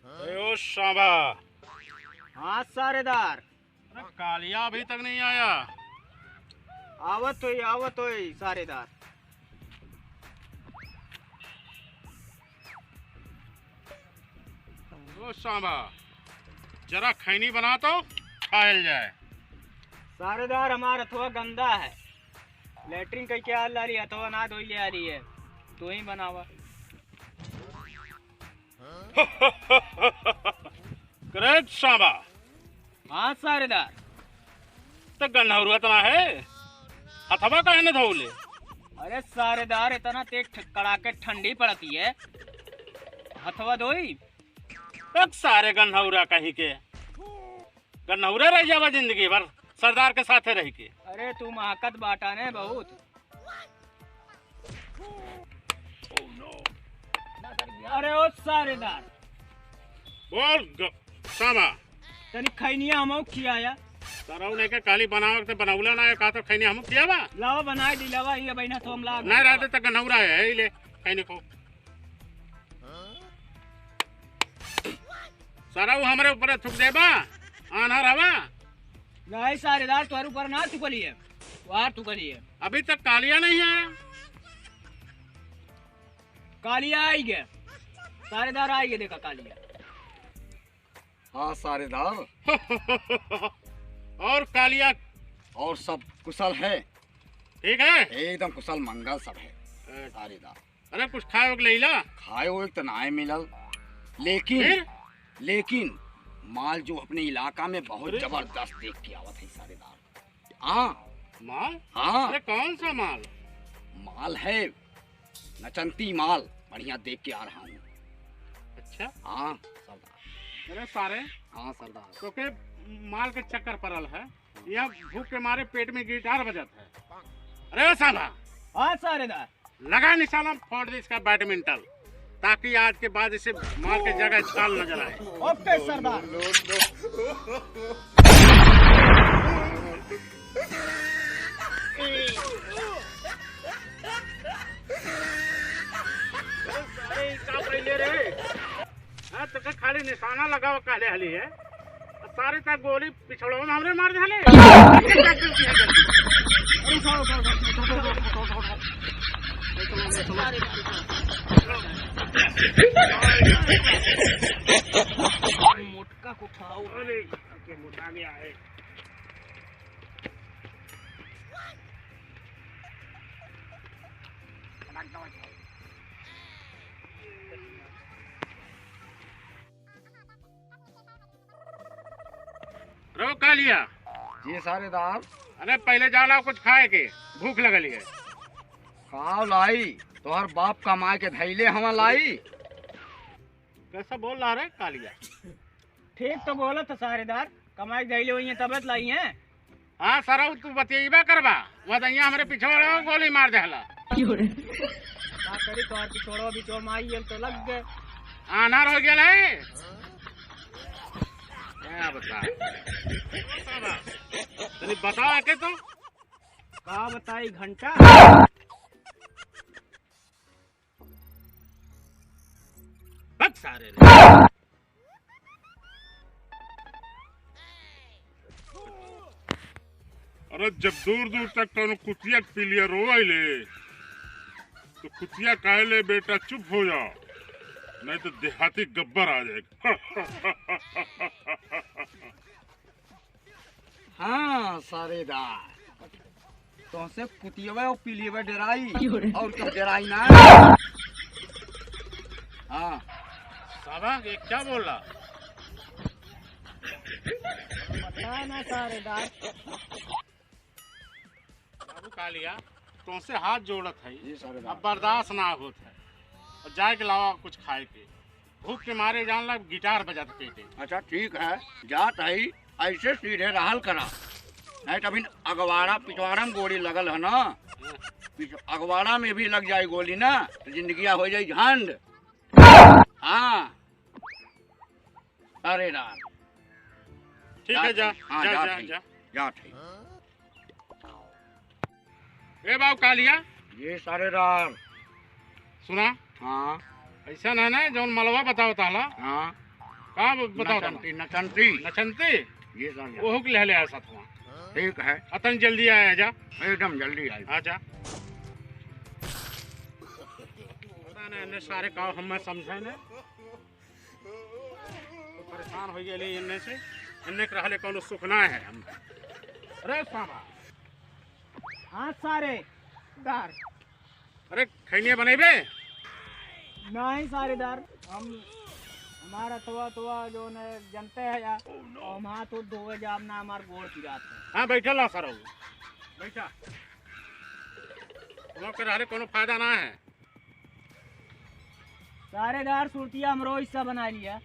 ओ शाबा। हाँ सारेदार। अरे कालिया अभी तक नहीं आया। आवत होई सारेदार। ओ शाबा, जरा खैनी बना तो खायल जाए। सारेदार हमारा अथवा गंदा है, लेटरिन कई क्या ला रही अथवा ना धोई ले आ रही है, तू ही बनावा। करेक्ट शाबा। हाँ सारेदार। तो गन्ना तना है, हथवा का न धोले। अरे सारेदार इतना तेज कड़ाके ठंडी पड़ती है, अथवा धोई। तक सारे गन्ना कहीं के गन्ना रह जावा जिंदगी भर सरदार के साथे रह के। अरे तू महकत बाटा ने बहुत। अरे ओ सारेदार बोल शाबा। तनी खैनिया हम खियाया। तरौ ने के काली बनावक ते बनौला ना का तो खैनी हम किया बा। लावा बना दिलावा ये बहिना तो हम ला नहीं रहते तो गन्ना है ले खैनी को। सारा वो हमारे ऊपर थूक देबा आना रवा। नहीं सारेदार तुम्हारे ऊपर ना तुकली है, वहाँ तुकली है। अभी तक कालिया नहीं आया। कालिया आई गए सारेदार, आई गए देखा कालिया। हाँ सारेदार। और कालिया और सब कुशल है? ठीक है, एकदम कुशल मंगल सब है सारेदार। अरे कुछ खाए वक ले ला। खाए हुए तो ना मिलल, लेकिन माल जो अपने इलाका में बहुत जबरदस्त देख के आवत है सारेदार। हाँ माल? हाँ। अरे कौन सा माल? माल है नचंती माल, बढ़िया देख के आ रहा हूँ। अच्छा। हाँ सरदार। अरे सारे हाँ सरदार। तो के माल के चक्कर पड़ल है, यह भूख के मारे पेट में गिटार बजत है। अरे साला हाँ सारेदार। लगा निशाना, फोड़ दे इसका बैडमिंटन, ताकि आज के बाद इसे माल के जगह चाल नजर आए। ओके सरदार। तो खाली निशाना लगाओ कहले हली है, सारे तक गोली पिछड़ो में हमरे मार झाले। मोटका को उठाओ। अरे के मुठा गया है। रो कालिया। जी सारेदार। अरे पहले जाला कुछ खाए के, भूख लगली है। खाओ लाई, तोहर बाप कमाए के धैले हम लाई। कैसा बोल रहा रे कालिया? ठीक तो बोला था सारेदार, कमाई दहली हुई है तबत लाई है। हाँ सरा तू बतिएबा करबा, वह दैया हमरे पिछवाड़ा गोली मार देहला। का करी तोहर पिछोड़ो बिचोड़ माई ये तो लग गए। आनार हो गया है। क्या बता? तनी बताओ के तो। का बताई घंटा। बक सारे रे। अरे जब दूर दूर तक कौन कुतिया पी लिया रोइले, तो कुतिया कहे ले बेटा चुप हो जाओ, नहीं तो देहाती गब्बर आ जाएगा। हाँ सारेदार, तुमसे कुतियवे और पिलियवे डराई और क्या डराई ना। हाँ साहबा ये क्या बोल रहा? पता ना सारेदार। बाबू कालिया तुमसे हाथ जोड़त है, जी सारेदार। अब बर्दाश्त ना होत है, और जाए के अलावा कुछ खाए के, भूख के मारे जान लग गिटार बजाते पेटे। अच्छा ठीक है, जात है ऐसे सीधे रहल करा, नहीं तो अभी अगवाड़ा पिछवाड़ा में गोली लगल है ना, अगवाड़ा में भी लग जाए गोली ना तो जिंदगी हो जाए झंड। हाँ सारेदार। ठीक है जा। हाँ जा, जात जा, है, जा। जात है। ए बाबू कालिया ये सारेदार। सुना, हाँ ऐसा ना ना जौन मलवा बताओ ताला, हाँ कहाँ बताओ नचंती नचंती नचनती ये साले ओहो के ले आया साथ वहाँ ठीक है अतन जल्दी आया जा एकदम जल्दी आई आजा पता नहीं इन्हें सारे काम हमें समझे ने तो परेशान हो गए इन्हें से इन्हें रहले कौन सुख ना है हम अरे सामा हाँ सारे दार अरे खैनिया बनेबे नहीं सारेदार हम हमारा तवा जो न जनते है यार और हम हाथ तो धोए जाब ना हमार गोड़ पिरात है। हाँ बैठा ला सर बैठा तुम के रहले कोनो फायदा ना है सारेदार सुरतिया हमरो हिस्सा बना लिया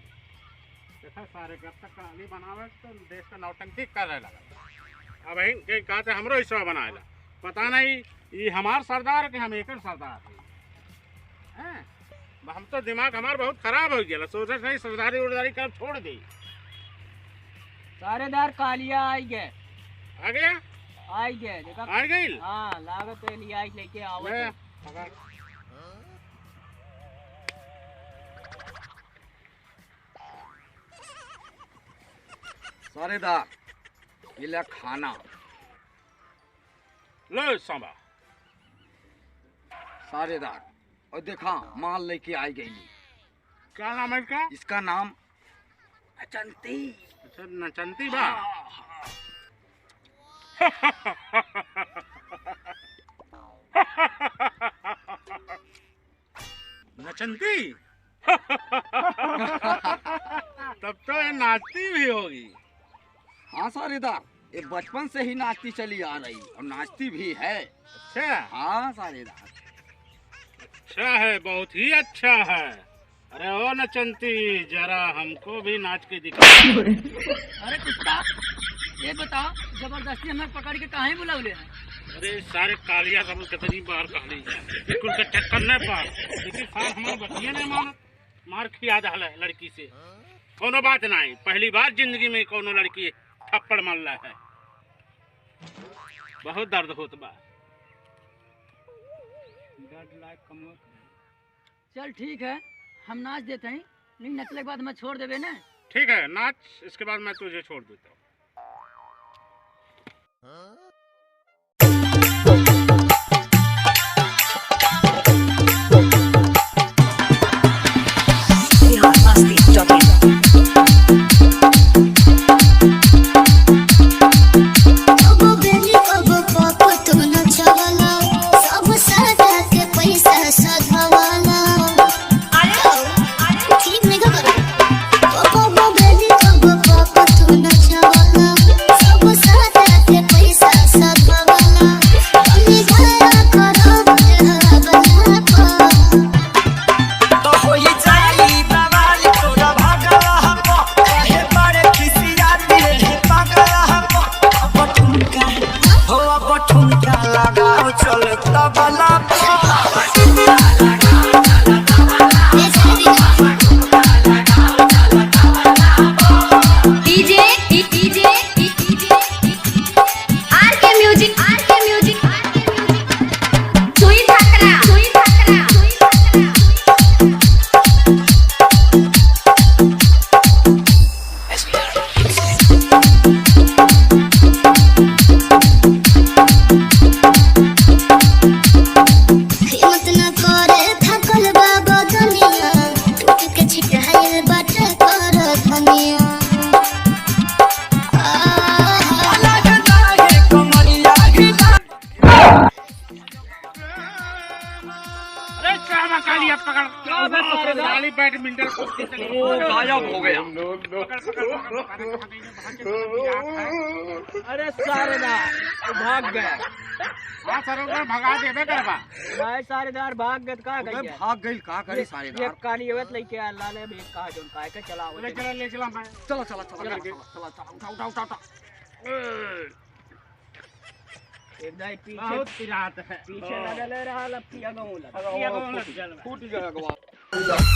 देखा सारे जब तक कहानी बनावे तो देश का नौटंकी कर रहे लगा अब ही के कहते हमरो हिस्सा बनाएला पता नहीं ये हमार सरदार के हम एक सरदार हैं हम तो दिमाग हमार बहुत खराब हो गया सोचे नहीं सरदारी उर्दारी कर छोड़ दी सारेदार कालिया आई गए आ गया देखा आ गई हाँ लागत है लिया लेके आवत है। सारेदार ये ले खाना लो सांबा सारेदार और देखा माल लेके आई गई क्या नाम है इसका इसका नाम नचंती अच्छा नचंती बा नचंती तब तो ये नाचती भी होगी हाँ सारेदार ये बचपन से ही नाचती चली आ रही और नाचती भी है अच्छा हाँ सारेदार अच्छा है बहुत ही अच्छा है अरे ओ नचंती जरा हमको भी नाच के दिखा अरे कुत्ता ये बता जबरदस्ती हमें पकड़ के कहाँ बुलावले हैं अरे सारे कालिया सब कितनी बार कहा बिल्कुल के चक्कर न पा लेकिन सार हमारे बच्चियां ने मार खिया डाला है लड़की से कोनो बात नहीं पहली बार जिंदगी में कोनो लड़की थप्पड़ मार रहा है बहुत दर्द होता बा चल ठीक है हम नाच देते हैं नहीं नचले के बाद मैं छोड़ देवे ना ठीक है नाच इसके बाद मैं तुझे छोड़ देता हूँ बैडमिंटन गायब हो गया अरे सारेदार भाग गए हाँ सर भगा देबे करबा भाई सारेदार भाग गए का गई भाग गई का करे सारेदार ये काली अवत लेके आ लाले भी कहा जोन काय के चलाओ ले चला मैं चलो चलो चलो उठा एक दाई पीछे बहुत पिरात है पीछे लगा ले रहा लपटिया गाँव लग फूट जाएगा